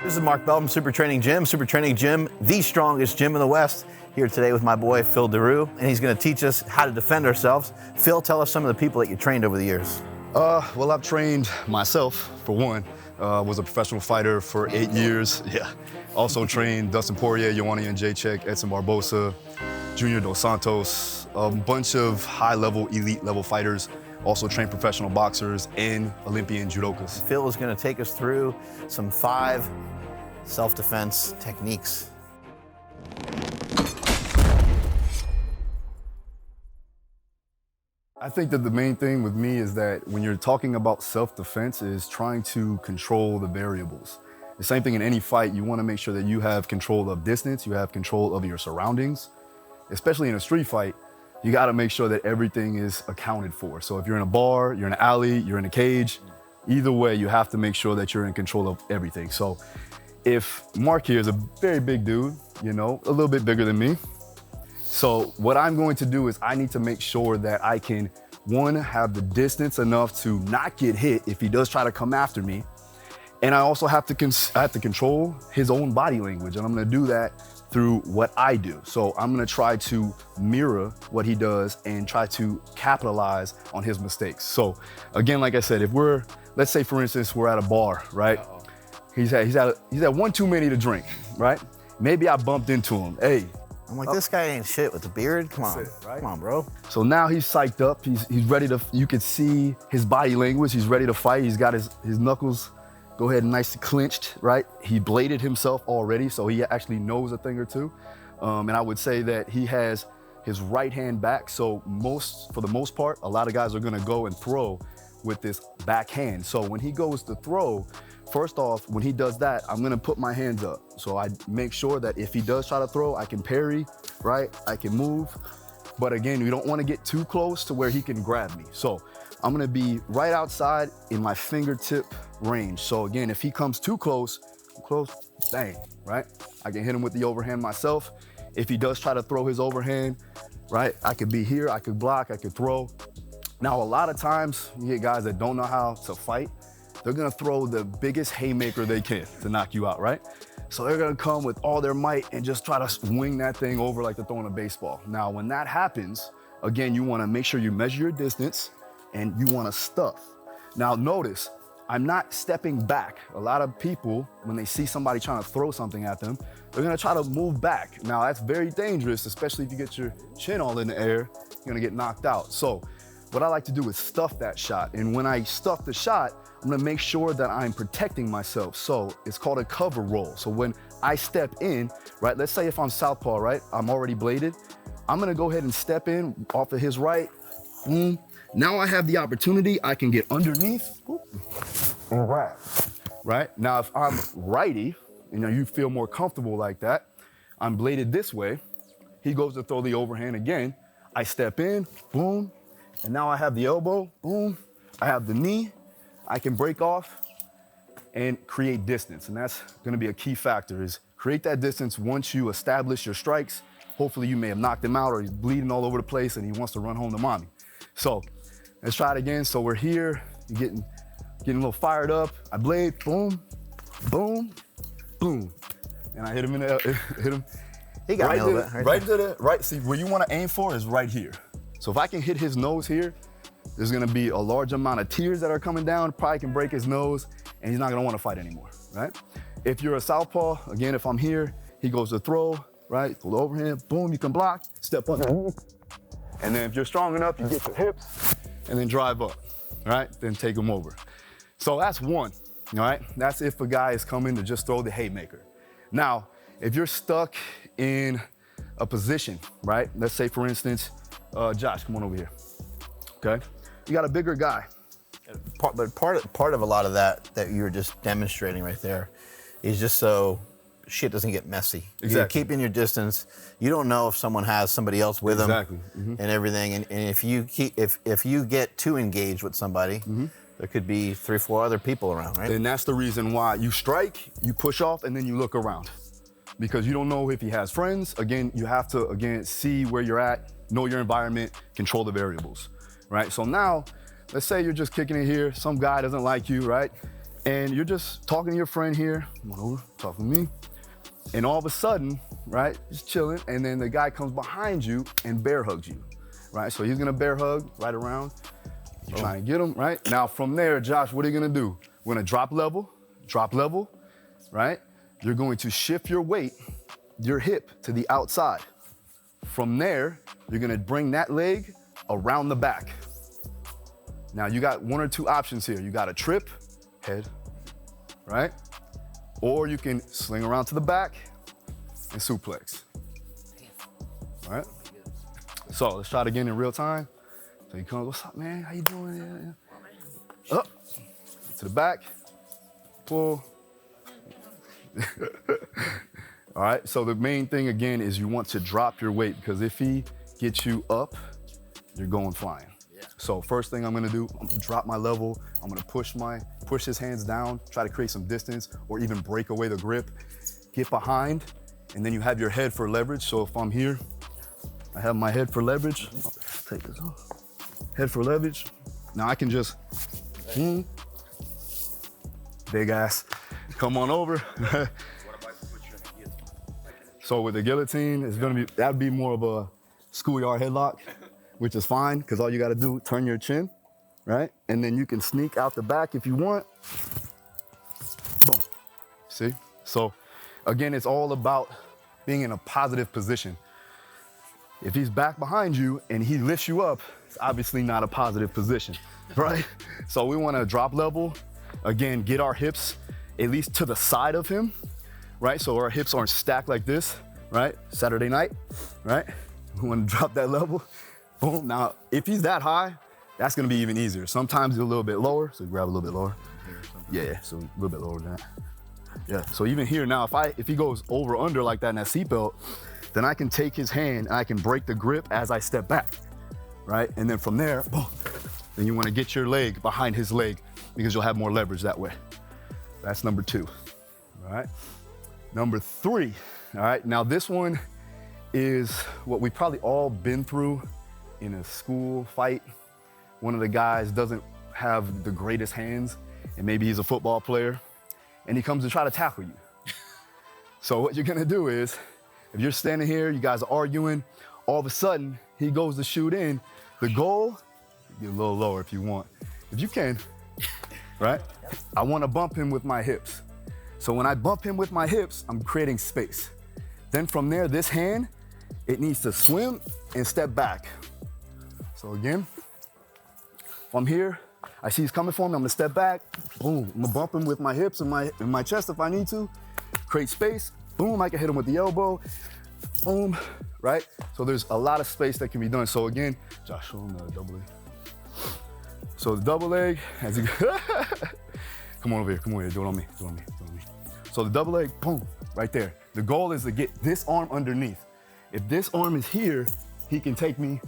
This is Mark Bell from SuperTraining Gym. SuperTraining Gym, the strongest gym in the West. Here today with my boy, Phil Daru, and he's gonna teach us how to defend ourselves. Phil, tell us some of the people that you trained over the years. Well, I've trained myself, for one. Was a professional fighter for 8 years. Yeah. Also trained Dustin Poirier, Joanna Jedrzejczyk, Edson Barboza, Junior Dos Santos, a bunch of high-level, elite-level fighters. Also trained professional boxers and Olympian judokas. Phil is gonna take us through some 5 self-defense techniques. I think that the main thing with me is that when you're talking about self-defense is trying to control the variables. The same thing in any fight, you want to make sure that you have control of distance, you have control of your surroundings. Especially in a street fight, you got to make sure that everything is accounted for. So if you're in a bar, you're in an alley, you're in a cage, either way, you have to make sure that you're in control of everything. So if Mark here is a very big dude, you know, a little bit bigger than me. So what I'm going to do is I need to make sure that I can, one, have the distance enough to not get hit if he does try to come after me. And I also have to control his own body language. And I'm gonna do that through what I do. So I'm gonna try to mirror what he does and try to capitalize on his mistakes. So again, like I said, if let's say for instance, we're at a bar, right? He's had one too many to drink, right? Maybe I bumped into him. Hey. I'm like, this guy ain't shit with the beard. Come on, right? Come on, bro. So now he's psyched up. He's ready to, you can see his body language. He's ready to fight. He's got his knuckles, go ahead and nicely clenched, right? He bladed himself already, so he actually knows a thing or two. And I would say that he has his right hand back. So for the most part, a lot of guys are gonna go and throw with this back hand. So when he goes to throw, first off, when he does that, I'm gonna put my hands up. So I make sure that if he does try to throw, I can parry, right? I can move. But again, we don't wanna get too close to where he can grab me. So I'm gonna be right outside in my fingertip range. So again, if he comes too close, bang, right? I can hit him with the overhand myself. If he does try to throw his overhand, right? I could be here, I could block, I could throw. Now, a lot of times, you get guys that don't know how to fight, they're gonna throw the biggest haymaker they can to knock you out, right? So they're gonna come with all their might and just try to wing that thing over like they're throwing a baseball. Now, when that happens, again, you wanna make sure you measure your distance and you wanna stuff. Now notice, I'm not stepping back. A lot of people, when they see somebody trying to throw something at them, they're gonna try to move back. Now that's very dangerous, especially if you get your chin all in the air, you're gonna get knocked out. So what I like to do is stuff that shot. And when I stuff the shot, I'm gonna make sure that I'm protecting myself. So it's called a cover roll. So when I step in, right, let's say if I'm southpaw, right, I'm already bladed, I'm gonna go ahead and step in off of his right, boom. Now I have the opportunity, I can get underneath, and wrap, right? Now if I'm righty, you know, you feel more comfortable like that, I'm bladed this way, he goes to throw the overhand again, I step in, boom, and now I have the elbow, boom, I have the knee, I can break off and create distance. And that's gonna be a key factor, is create that distance once you establish your strikes. Hopefully you may have knocked him out or he's bleeding all over the place and he wants to run home to mommy. So let's try it again. So we're here, you're getting a little fired up. I blade, boom, boom, boom. And I hit him hit him. He got me right, see, where you wanna aim for is right here. So if I can hit his nose here, there's gonna be a large amount of tears that are coming down, probably can break his nose, and he's not gonna wanna fight anymore, right? If you're a southpaw, again, if I'm here, he goes to throw, right? Pull the overhand, boom, you can block, step underneath. And then if you're strong enough, you get your hips, and then drive up, right? Then take him over. So that's one, all right? That's if a guy is coming to just throw the haymaker. Now, if you're stuck in a position, right? Let's say, for instance, Josh, come on over here, okay? You got a bigger guy. But part of a lot of that you were just demonstrating right there is just so shit doesn't get messy. Exactly. You're keeping your distance. You don't know if someone has somebody else with them. Exactly. Mm-hmm. And everything. And if you get too engaged with somebody, mm-hmm. there could be 3 or 4 other people around, right? And that's the reason why you strike, you push off, and then you look around. Because you don't know if he has friends. Again, you have to, see where you're at, know your environment, control the variables, right? So now, let's say you're just kicking it here, some guy doesn't like you, right? And you're just talking to your friend here, come on over, talking to me. And all of a sudden, right, just chilling, and then the guy comes behind you and bear hugs you, right? So he's gonna bear hug right around. You're trying to get him, right? Now from there, Josh, what are you gonna do? We're gonna drop level, right? You're going to shift your weight, your hip to the outside. From there, you're gonna bring that leg around the back. Now you got one or two options here. You got a trip, head, right? Or you can sling around to the back and suplex, all right? So let's try it again in real time. So you come, what's up, man? How you doing? Yeah. Up, to the back, pull. All right, so the main thing again is you want to drop your weight, because if he gets you up, you're going flying. Yeah. So first thing I'm gonna do, I'm gonna drop my level. I'm gonna push his hands down, try to create some distance or even break away the grip. Get behind, and then you have your head for leverage. So if I'm here, I have my head for leverage. Take this off. Head for leverage. Now I can just, big ass, come on over. So with the guillotine, it's gonna be, that'd be more of a schoolyard headlock, which is fine, because all you gotta do, turn your chin, right? And then you can sneak out the back if you want. Boom, see? So again, it's all about being in a positive position. If he's back behind you and he lifts you up, it's obviously not a positive position, right? So we wanna drop level, again, get our hips at least to the side of him, right? So our hips aren't stacked like this, right? Saturday night, right? We wanna drop that level, boom. Now, if he's that high, that's gonna be even easier. Sometimes it's a little bit lower, so grab a little bit lower. Yeah, so a little bit lower than that. Yeah, so even here now, if he goes over under like that in that seatbelt, then I can take his hand and I can break the grip as I step back, right? And then from there, boom, then you wanna get your leg behind his leg because you'll have more leverage that way. That's number 2, all right? Number 3, all right? Now this one is what we've probably all been through in a school fight. One of the guys doesn't have the greatest hands, and maybe he's a football player, and he comes to try to tackle you. So what you're gonna do is, if you're standing here, you guys are arguing, all of a sudden, he goes to shoot in. The goal, get a little lower if you want, if you can, right? I wanna bump him with my hips. So when I bump him with my hips, I'm creating space. Then from there, this hand, it needs to swim and step back. So again, if I'm here, I see he's coming for me, I'm gonna step back, boom, I'm gonna bump him with my hips and my chest if I need to, create space, boom, I can hit him with the elbow, boom, right? So there's a lot of space that can be done. So again, Josh, show him the double leg. So the double leg, as you come on over here, do it on me, do it on me, do it on me. So the double leg, boom, right there. The goal is to get this arm underneath. If this arm is here, he can take me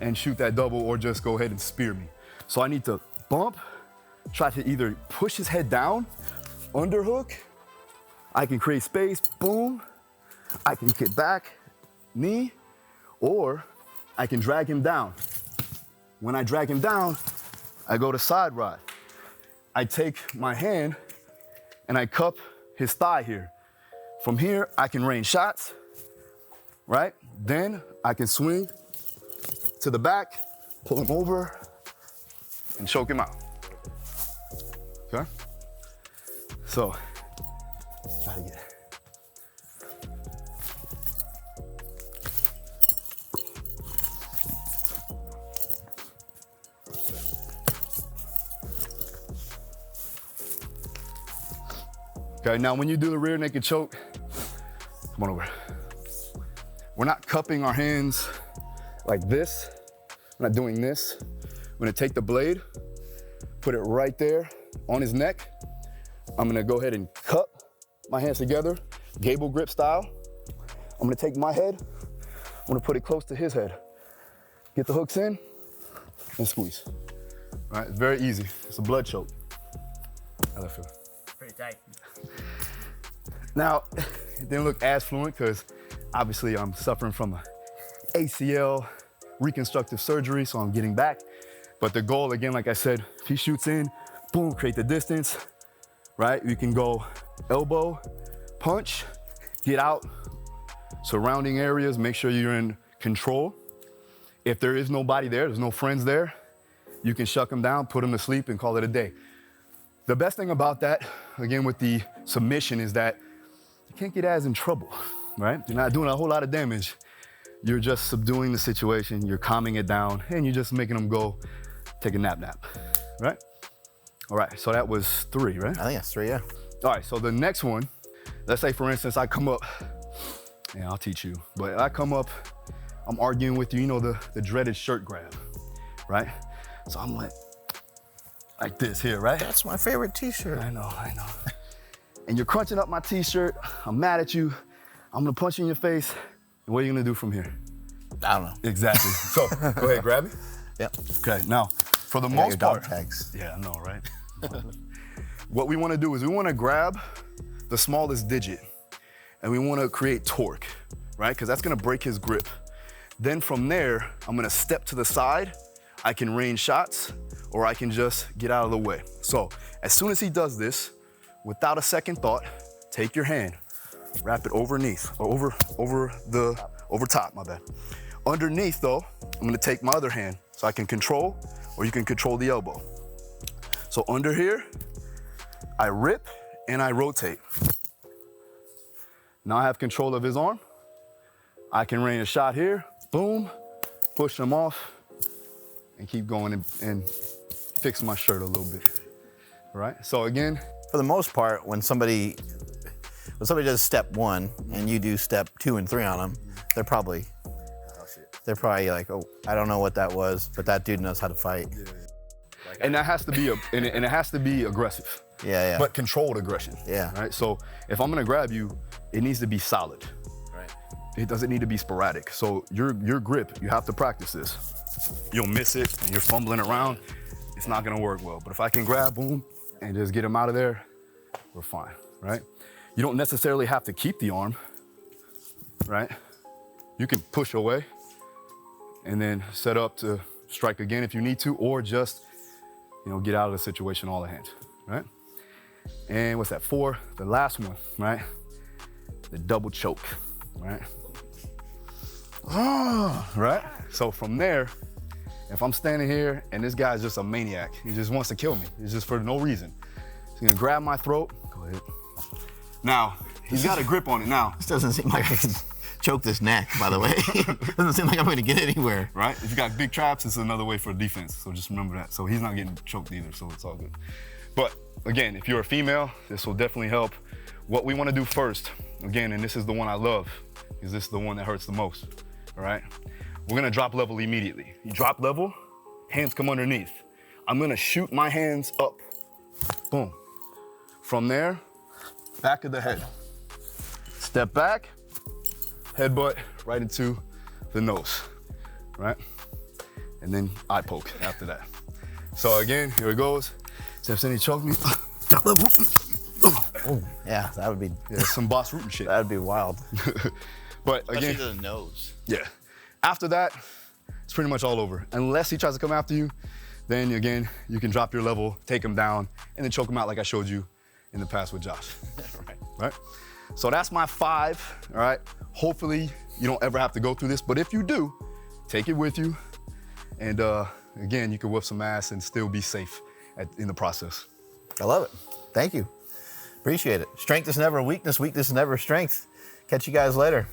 and shoot that double or just go ahead and spear me. So I need to bump, try to either push his head down, underhook, I can create space, boom, I can get back, knee, or I can drag him down. When I drag him down, I go to side ride. I take my hand and I cup his thigh here. From here, I can rain shots, right? Then I can swing to the back, pull him over, and choke him out, okay? So, try to get it. Okay, now when you do the rear naked choke, come on over. We're not cupping our hands like this. We're not doing this. I'm gonna take the blade, put it right there on his neck. I'm gonna go ahead and cup my hands together, gable grip style. I'm gonna take my head, I'm gonna put it close to his head. Get the hooks in and squeeze. All right, it's very easy. It's a blood choke. How's that feel? Pretty tight. Now, it didn't look as fluent because obviously I'm suffering from a ACL reconstructive surgery, so I'm getting back. But the goal, again, like I said, if he shoots in, boom, create the distance, right? You can go elbow, punch, get out, surrounding areas, make sure you're in control. If there is nobody there, there's no friends there, you can shut them down, put them to sleep, and call it a day. The best thing about that, again, with the submission is that you can't get as in trouble, right? You're not doing a whole lot of damage. You're just subduing the situation, you're calming it down, and you're just making them go take a nap, right? All right, so that was 3, right? I think that's 3, yeah. All right, so the next one, let's say for instance, I come up, and I'll teach you, but I come up, I'm arguing with you, you know, the dreaded shirt grab, right? So I'm like this here, right? That's my favorite t-shirt. I know. And you're crunching up my t-shirt, I'm mad at you, I'm gonna punch you in your face, and what are you gonna do from here? I don't know. Exactly. So go ahead, grab it. Yep. Okay, now, for the I got most your part, dog tags. yeah, I know, right? What we wanna do is we wanna grab the smallest digit and we wanna create torque, right? Because that's gonna break his grip. Then from there, I'm gonna step to the side. I can range shots or I can just get out of the way. So as soon as he does this, without a second thought, take your hand, wrap it underneath, or over top, my bad. Underneath though, I'm gonna take my other hand so I can control, or you can control the elbow. So under here, I rip and I rotate. Now I have control of his arm. I can range a shot here, boom, push him off, and keep going and fix my shirt a little bit, right? So again, For the most part, when somebody does step 1 and you do step 2 and 3 on them, they're probably like, oh, I don't know what that was, but that dude knows how to fight. and that has to be and it has to be aggressive. Yeah. But controlled aggression. Yeah. Right. So if I'm gonna grab you, it needs to be solid. Right. It doesn't need to be sporadic. So your grip, you have to practice this. You'll miss it and you're fumbling around. It's not gonna work well. But if I can grab, boom, and just get him out of there, we're fine, right? You don't necessarily have to keep the arm, right? You can push away and then set up to strike again if you need to, or just, get out of the situation all the hands, right? And what's that, 4? The last one, right? The double choke, right? Right? So from there, if I'm standing here and this guy's just a maniac, he just wants to kill me, it's just for no reason. He's gonna grab my throat, go ahead. Now, he's got a grip on it now. This doesn't seem like I can choke this neck, by the way. Doesn't seem like I'm gonna get anywhere. Right? If you got big traps, it's another way for defense, so just remember that. So he's not getting choked either, so it's all good. But again, if you're a female, this will definitely help. What we wanna do first, again, and this is the one I love, is this is the one that hurts the most, all right? We're gonna drop level immediately. You drop level, hands come underneath. I'm gonna shoot my hands up, boom. From there, back of the head. Step back, headbutt right into the nose, right? And then eye poke after that. So again, here it goes. Steps in, he choked me. Oh, yeah, that would be. Yeah, some boss rootin' shit. That would be wild. But again, Especially to the nose. yeah. After that, it's pretty much all over. Unless he tries to come after you, then again, you can drop your level, take him down, and then choke him out like I showed you in the past with Josh. Right? So that's my 5, all right? Hopefully you don't ever have to go through this, but if you do, take it with you. And again, you can whip some ass and still be safe in the process. I love it. Thank you. Appreciate it. Strength is never weakness. Weakness is never strength. Catch you guys later.